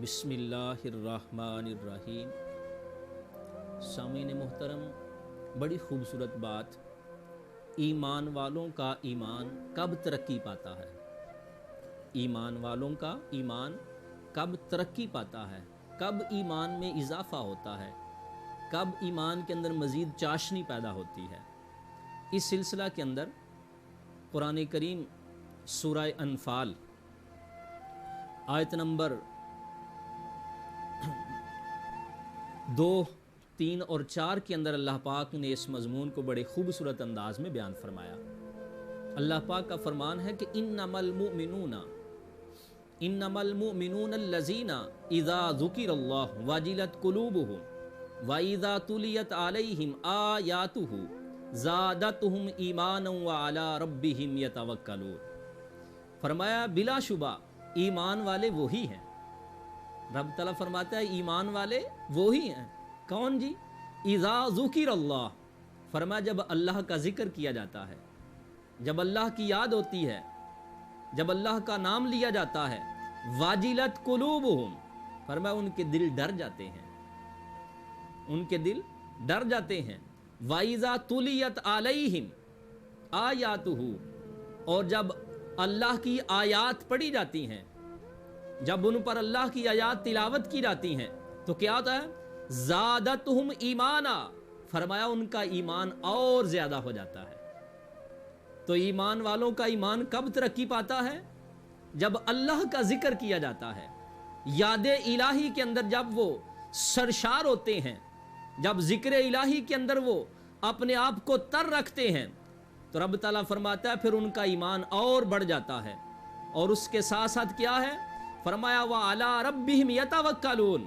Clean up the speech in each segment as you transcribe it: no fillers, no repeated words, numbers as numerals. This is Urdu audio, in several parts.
بسم اللہ الرحمن الرحیم۔ سامعین محترم، بڑی خوبصورت بات، ایمان والوں کا ایمان کب ترقی پاتا ہے؟ ایمان والوں کا ایمان کب ترقی پاتا ہے؟ کب ایمان میں اضافہ ہوتا ہے؟ کب ایمان کے اندر مزید چاشنی پیدا ہوتی ہے؟ اس سلسلہ کے اندر قرآن کریم سورہ انفال آیت نمبر 2، 3 اور 4 کے اندر اللہ پاک نے اس مضمون کو بڑے خوبصورت انداز میں بیان فرمایا۔ اللہ پاک کا فرمان ہے کہ انما المؤمنون الذین اذا ذکر اللہ وجلت قلوبهم واذا تلیت علیہم آیاتہ زادتہم ایمانا وعلی ربہم یتوکلون۔ فرمایا بلا شبہ ایمان والے وہی ہیں۔ رب تعالیٰ فرماتا ہے ایمان والے وہی ہیں۔ کون جی؟ اذا ذکر اللہ، فرمایا جب اللہ کا ذکر کیا جاتا ہے، جب اللہ کی یاد ہوتی ہے، جب اللہ کا نام لیا جاتا ہے، واجلت قلوبہم، فرمایا ان کے دل ڈر جاتے ہیں، ان کے دل ڈر جاتے ہیں۔ وَإِذَا تُلِيَتْ عَلَيْهِمْ آیاتہ، اور جب اللہ کی آیات پڑھی جاتی ہیں، جب ان پر اللہ کی آیات تلاوت کی جاتی ہیں تو کیا ہوتا ہے؟ زادتہم ایمانا، فرمایا ان کا ایمان اور زیادہ ہو جاتا ہے۔ تو ایمان والوں کا ایمان کب ترقی پاتا ہے؟ جب اللہ کا ذکر کیا جاتا ہے، یاد الہی کے اندر جب وہ سرشار ہوتے ہیں، جب ذکر الہی کے اندر وہ اپنے آپ کو تر رکھتے ہیں، تو رب تعالیٰ فرماتا ہے پھر ان کا ایمان اور بڑھ جاتا ہے۔ اور اس کے ساتھ ساتھ کیا ہے؟ فرمایا وَعَلَىٰ رَبِّهِمْ يَتَوَكَّلُونَ،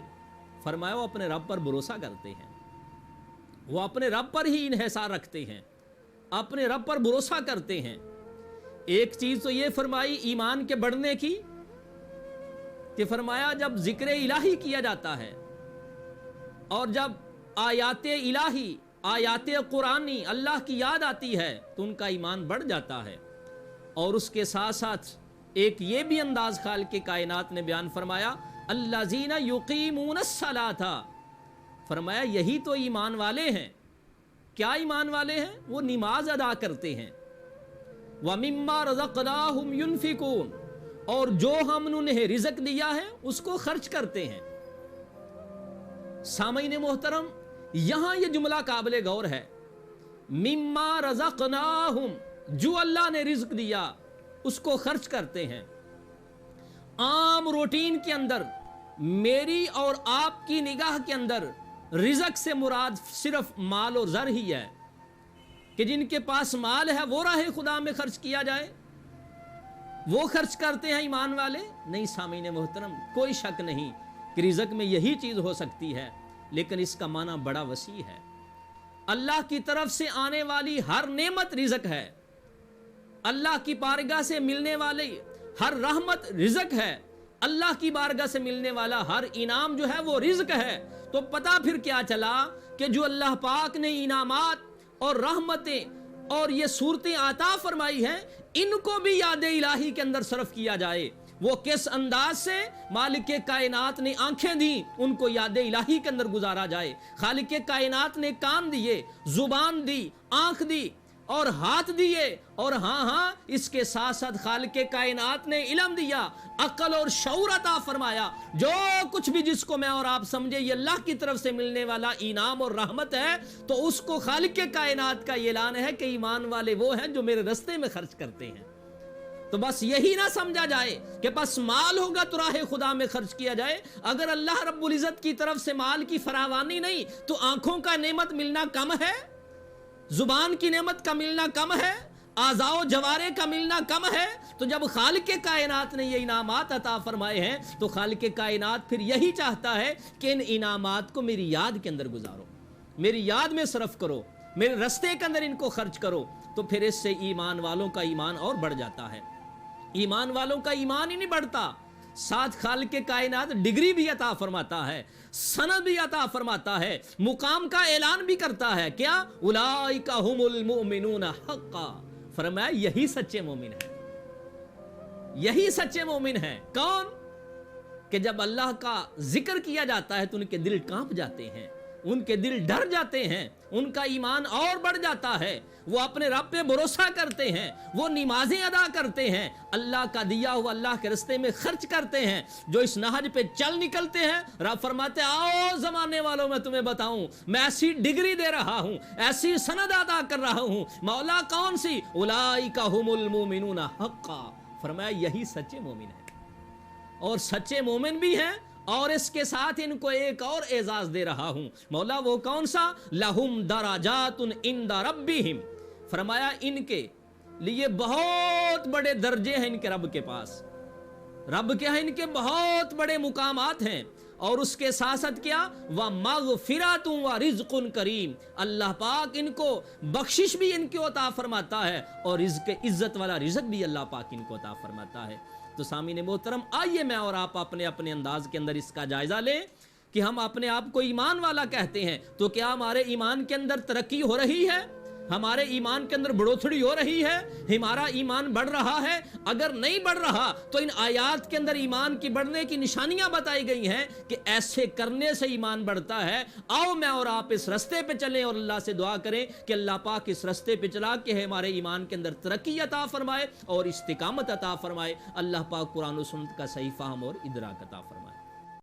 فرمایا وہ اپنے رب پر بھروسہ کرتے ہیں، وہ اپنے رب پر ہی انحصار رکھتے ہیں، اپنے رب پر بھروسہ کرتے ہیں۔ ایک چیز تو یہ فرمائی ایمان کے بڑھنے کی کہ فرمایا جب ذکر الہی کیا جاتا ہے اور جب آیات الہی، آیات قرآنی، اللہ کی یاد آتی ہے تو ان کا ایمان بڑھ جاتا ہے۔ اور اس کے ساتھ ساتھ ایک یہ بھی انداز خالق کائنات نے بیان فرمایا الذین یقیمون الصلاۃ، فرمایا یہی تو ایمان والے ہیں۔ کیا ایمان والے ہیں؟ وہ نماز ادا کرتے ہیں۔ وَمِمَّا رَزَقْنَاهُمْ يُنْفِقُونَ، اور جو ہم نے انہیں رزق دیا ہے اس کو خرچ کرتے ہیں۔ سامعین محترم، یہاں یہ جملہ قابل غور ہے، مِمَّا رَزَقْنَاهُمْ، جو اللہ نے رزق دیا اس کو خرچ کرتے ہیں۔ عام روٹین کے اندر میری اور آپ کی نگاہ کے اندر رزق سے مراد صرف مال اور زر ہی ہے کہ جن کے پاس مال ہے وہ راہ خدا میں خرچ کیا جائے، وہ خرچ کرتے ہیں ایمان والے؟ نہیں سامعین محترم، کوئی شک نہیں کہ رزق میں یہی چیز ہو سکتی ہے، لیکن اس کا معنی بڑا وسیع ہے۔ اللہ کی طرف سے آنے والی ہر نعمت رزق ہے، اللہ کی بارگاہ سے ملنے والی ہر رحمت رزق ہے، اللہ کی بارگاہ سے ملنے والا ہر انعام جو ہے وہ رزق ہے۔ تو پتہ پھر کیا چلا کہ جو اللہ پاک نے انعامات اور رحمتیں اور یہ صورتیں عطا فرمائی ہیں، ان کو بھی یاد الہی کے اندر صرف کیا جائے۔ وہ کس انداز سے مالک کائنات نے آنکھیں دی، ان کو یاد الہی کے اندر گزارا جائے۔ خالق کائنات نے کان دیے، زبان دی، آنکھ دی اور ہاتھ دیے، اور ہاں اس کے ساتھ ساتھ خالق کائنات نے علم دیا، عقل اور شعور عطا فرمایا۔ جو کچھ بھی جس کو میں اور آپ سمجھے یہ اللہ کی طرف سے ملنے والا انعام اور رحمت ہے، تو اس کو خالق کائنات کا اعلان ہے کہ ایمان والے وہ ہیں جو میرے رستے میں خرچ کرتے ہیں۔ تو بس یہی نہ سمجھا جائے کہ بس مال ہوگا تو راہ خدا میں خرچ کیا جائے۔ اگر اللہ رب العزت کی طرف سے مال کی فراوانی نہیں تو آنکھوں کا نعمت ملنا کم ہے، زبان کی نعمت کا ملنا کم ہے، اعضاء و جوارے کا ملنا کم ہے۔ تو جب خالق کائنات نے یہ انعامات عطا فرمائے ہیں تو خالق کائنات پھر یہی چاہتا ہے کہ ان انعامات کو میری یاد کے اندر گزارو، میری یاد میں صرف کرو، میرے رستے کے اندر ان کو خرچ کرو۔ تو پھر اس سے ایمان والوں کا ایمان اور بڑھ جاتا ہے۔ ایمان والوں کا ایمان ہی نہیں بڑھتا، ساتھ خالق کائنات ڈگری بھی عطا فرماتا ہے، سند بھی عطا فرماتا ہے، مقام کا اعلان بھی کرتا ہے۔ کیا؟ اولئک ھم المؤمنون حقا، فرمایا یہی سچے مومن ہیں، یہی سچے مومن ہیں۔ کون؟ کہ جب اللہ کا ذکر کیا جاتا ہے تو ان کے دل کانپ جاتے ہیں، ان کے دل ڈر جاتے ہیں، ان کا ایمان اور بڑھ جاتا ہے، وہ اپنے رب پہ بھروسہ کرتے ہیں، وہ نمازیں ادا کرتے ہیں، اللہ کا دیا ہوا اللہ کے راستے میں خرچ کرتے ہیں۔ جو اس نہج پہ چل نکلتے ہیں، رب فرماتے ہیں آؤ زمانے والوں میں تمہیں بتاؤں، میں ایسی ڈگری دے رہا ہوں، ایسی سند ادا کر رہا ہوں۔ مولا کون سی؟ اولئک هم المؤمنون حقا، فرمایا یہی سچے مومن ہیں، اور سچے مومن بھی ہیں، اور اس کے ساتھ ان کو ایک اور اعزاز دے رہا ہوں۔ مولا وہ کون سا؟ لہم درجات عند ربہم، فرمایا ان کے لیے بہت بڑے درجے ہیں ان کے رب کے پاس، رب کے ہیں ان کے بہت بڑے مقامات ہیں، اور اس کے ساتھ ساتھ کیا؟ وَمَغْفِرَةٌ وَرِزْقٌ کریم، اللہ پاک ان کو بخشش بھی ان کو عطا فرماتا ہے، اور رزق عزت والا رزق بھی اللہ پاک ان کو عطا فرماتا ہے۔ تو سامعین محترم، آئیے میں اور آپ اپنے اپنے انداز کے اندر اس کا جائزہ لیں کہ ہم اپنے آپ کو ایمان والا کہتے ہیں، تو کیا ہمارے ایمان کے اندر ترقی ہو رہی ہے؟ ہمارے ایمان کے اندر بڑھوتری ہو رہی ہے؟ ہمارا ایمان بڑھ رہا ہے؟ اگر نہیں بڑھ رہا تو ان آیات کے اندر ایمان کی بڑھنے کی نشانیاں بتائی گئی ہیں کہ ایسے کرنے سے ایمان بڑھتا ہے۔ آؤ میں اور آپ اس رستے پہ چلیں اور اللہ سے دعا کریں کہ اللہ پاک اس رستے پہ چلا کے ہمارے ایمان کے اندر ترقی عطا فرمائے اور استقامت عطا فرمائے۔ اللہ پاک قرآن و سنت کا صحیح فہم اور ادراک عطا فرمائے۔